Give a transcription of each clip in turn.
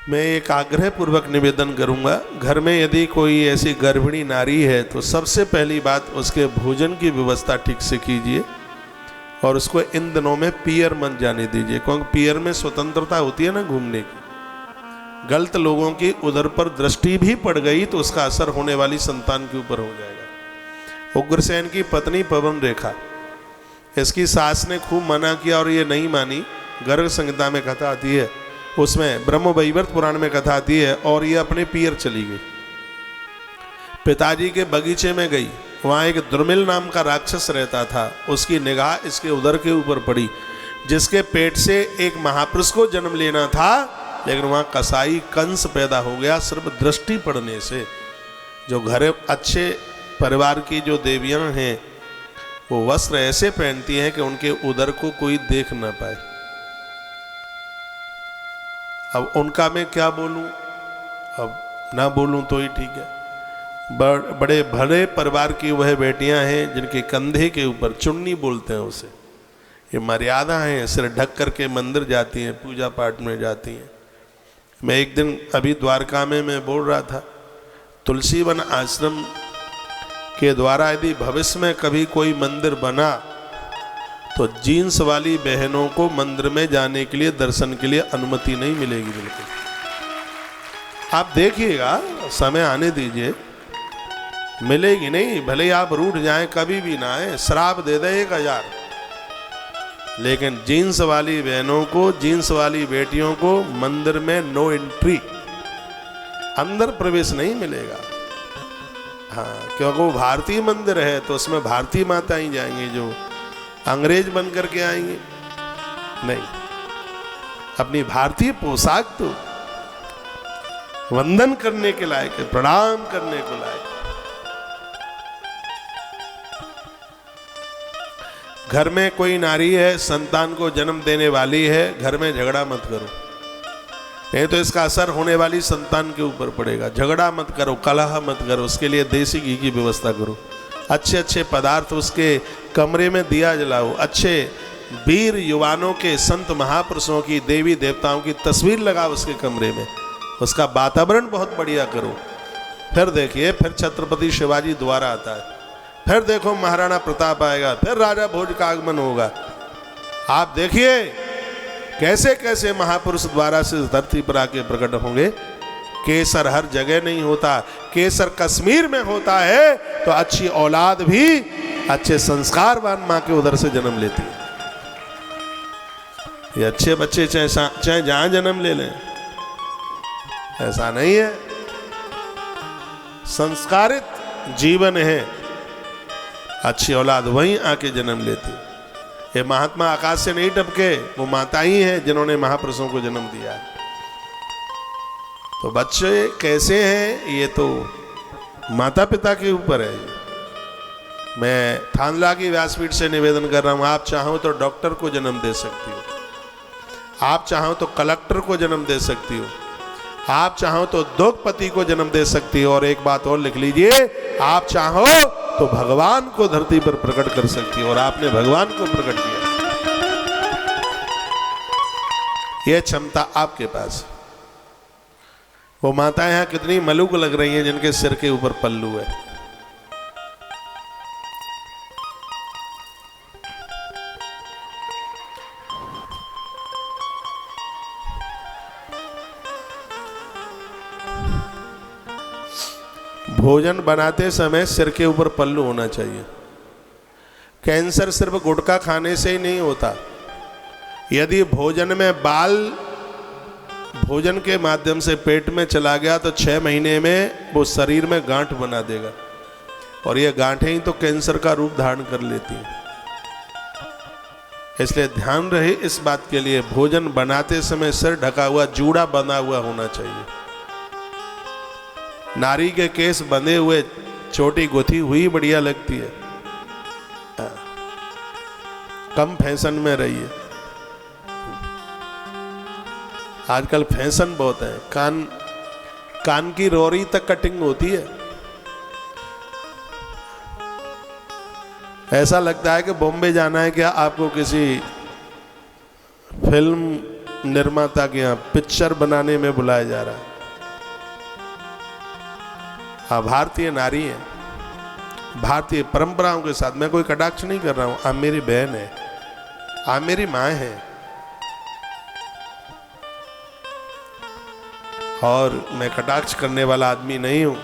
मैं एक आग्रह पूर्वक निवेदन करूंगा, घर में यदि कोई ऐसी गर्भिणी नारी है तो सबसे पहली बात उसके भोजन की व्यवस्था ठीक से कीजिए और उसको इन दिनों में पियर मत जाने दीजिए, क्योंकि पियर में स्वतंत्रता होती है ना घूमने की। गलत लोगों की उधर पर दृष्टि भी पड़ गई तो उसका असर होने वाली संतान के ऊपर हो जाएगा। उग्रसेन की पत्नी पवन रेखा, इसकी सास ने खूब मना किया और ये नहीं मानी। गर्ग संहिता में कथा आती है, उसमें ब्रह्म वैवर्त पुराण में कथा आती है, और ये अपने पियर चली गई। पिताजी के बगीचे में गई, वहाँ एक दुर्मिल नाम का राक्षस रहता था, उसकी निगाह इसके उदर के ऊपर पड़ी, जिसके पेट से एक महापुरुष को जन्म लेना था, लेकिन वहाँ कसाई कंस पैदा हो गया सिर्फ दृष्टि पड़ने से। जो घर अच्छे परिवार की जो देवियाँ हैं वो वस्त्र ऐसे पहनती हैं कि उनके उदर को कोई देख ना पाए। अब उनका मैं क्या बोलूं, अब ना बोलूं तो ही ठीक है। बड़े भले परिवार की वह बेटियां हैं जिनके कंधे के ऊपर चुन्नी बोलते हैं उसे, ये मर्यादा है, सिर ढक करके मंदिर जाती हैं, पूजा पाठ में जाती हैं। मैं एक दिन अभी द्वारका में मैं बोल रहा था, तुलसी वन आश्रम के द्वारा यदि भविष्य में कभी कोई मंदिर बना तो जीन्स वाली बहनों को मंदिर में जाने के लिए, दर्शन के लिए अनुमति नहीं मिलेगी बिल्कुल। आप देखिएगा, समय आने दीजिए, मिलेगी नहीं। भले आप रूठ जाएं, कभी भी ना आए, श्राप दे दे 1000, लेकिन जीन्स वाली बहनों को, जीन्स वाली बेटियों को मंदिर में नो एंट्री, अंदर प्रवेश नहीं मिलेगा। हाँ, क्योंकि वो भारतीय मंदिर है तो उसमें भारतीय माता ही जाएंगी, जो अंग्रेज बन करके आएंगे नहीं। अपनी भारतीय पोशाक तो वंदन करने के लायक है, प्रणाम करने को लायक। घर में कोई नारी है, संतान को जन्म देने वाली है, घर में झगड़ा मत करो, नहीं तो इसका असर होने वाली संतान के ऊपर पड़ेगा। झगड़ा मत करो, कलह मत करो, उसके लिए देसी घी की व्यवस्था करो, अच्छे अच्छे पदार्थ उसके कमरे में दिया जलाओ, अच्छे वीर युवानों के, संत महापुरुषों की, देवी देवताओं की तस्वीर लगाओ उसके कमरे में, उसका वातावरण बहुत बढ़िया करो। फिर देखिए, फिर छत्रपति शिवाजी द्वारा आता है, फिर देखो महाराणा प्रताप आएगा, फिर राजा भोज का आगमन होगा। आप देखिए कैसे कैसे महापुरुष द्वारा से धरती पर आके प्रकट होंगे। केसर हर जगह नहीं होता, केसर कश्मीर में होता है तो अच्छी औलाद भी अच्छे संस्कारवान माँ के उधर से जन्म लेती है। ये अच्छे बच्चे चाहे जहां जन्म ले लें, ऐसा नहीं है। संस्कारित जीवन है, अच्छी औलाद वहीं आके जन्म लेती। ये महात्मा आकाश से नहीं टपके, वो माता ही है जिन्होंने महापुरुषों को जन्म दिया है। तो बच्चे कैसे हैं ये तो माता पिता के ऊपर है। मैं थानला की व्यासपीठ से निवेदन कर रहा हूं, आप चाहो तो डॉक्टर को जन्म दे सकती हो, आप चाहो तो कलेक्टर को जन्म दे सकती हो, आप चाहो तो उद्योगपति को जन्म दे सकती हो, और एक बात और लिख लीजिए, आप चाहो तो भगवान को धरती पर प्रकट कर सकती हो, और आपने भगवान को प्रकट किया। यह क्षमता आपके पास। वो माताएं यहां कितनी मलूक लग रही हैं जिनके सिर के ऊपर पल्लू है। भोजन बनाते समय सिर के ऊपर पल्लू होना चाहिए। कैंसर सिर्फ गुटखा खाने से ही नहीं होता। यदि भोजन में बाल भोजन के माध्यम से पेट में चला गया तो 6 महीने में वो शरीर में गांठ बना देगा, और ये गांठें ही तो कैंसर का रूप धारण कर लेती हैं। इसलिए ध्यान रहे इस बात के लिए, भोजन बनाते समय सिर ढका हुआ, जूड़ा बंधा हुआ होना चाहिए। नारी के केस बंधे हुए, चोटी गुथी हुई बढ़िया लगती है। कम फैशन में रहिए। आजकल फैशन बहुत है, कान की रोरी तक कटिंग होती है। ऐसा लगता है कि बॉम्बे जाना है क्या आपको किसी फिल्म निर्माता के यहाँ पिक्चर बनाने में बुलाया जा रहा है। आप भारतीय नारी हैं, भारतीय परंपराओं के साथ, मैं कोई कटाक्ष नहीं कर रहा हूं, आप मेरी बहन है, आप मेरी माँ है, और मैं कटाक्ष करने वाला आदमी नहीं हूं।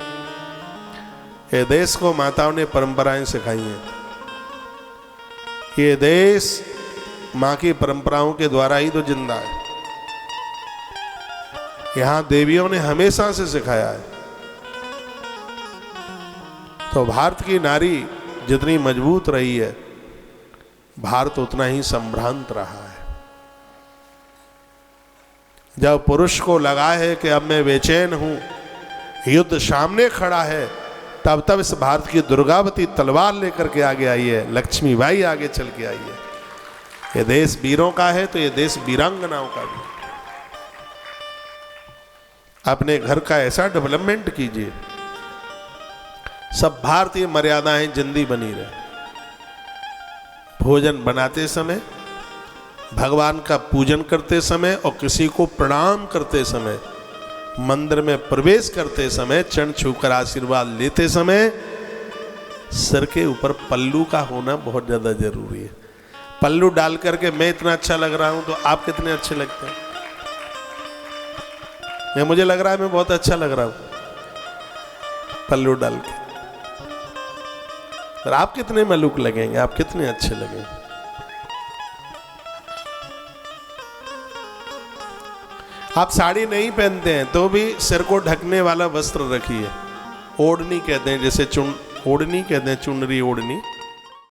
ये देश को माताओं ने परंपराएं सिखाई हैं। ये देश माँ की परंपराओं के द्वारा ही तो जिंदा है। यहां देवियों ने हमेशा से सिखाया है। तो भारत की नारी जितनी मजबूत रही है, भारत उतना ही संभ्रांत रहा है। जब पुरुष को लगा है कि अब मैं बेचैन हूं, युद्ध सामने खड़ा है, तब तब इस भारत की दुर्गावती तलवार लेकर के आगे आई है, लक्ष्मीबाई आगे चल के आई है। ये देश वीरों का है तो ये देश वीरांगनाओं का भी। अपने घर का ऐसा डेवलपमेंट कीजिए, सब भारतीय मर्यादाएं जिंदी बनी रहे। भोजन बनाते समय, भगवान का पूजन करते समय और किसी को प्रणाम करते समय, मंदिर में प्रवेश करते समय, चरण छूकर आशीर्वाद लेते समय सिर के ऊपर पल्लू का होना बहुत ज्यादा जरूरी है। पल्लू डाल करके मैं इतना अच्छा लग रहा हूं तो आप कितने अच्छे लगते हैं? मैं, मुझे लग रहा है मैं बहुत अच्छा लग रहा हूं पल्लू डाल के, और आप कितने मलूक लगेंगे, आप कितने अच्छे लगेंगे। आप साड़ी नहीं पहनते हैं तो भी सिर को ढकने वाला वस्त्र रखिए। ओढ़नी कहते हैं, जैसे ओढ़नी कहते हैं, चुनरी ओढ़नी,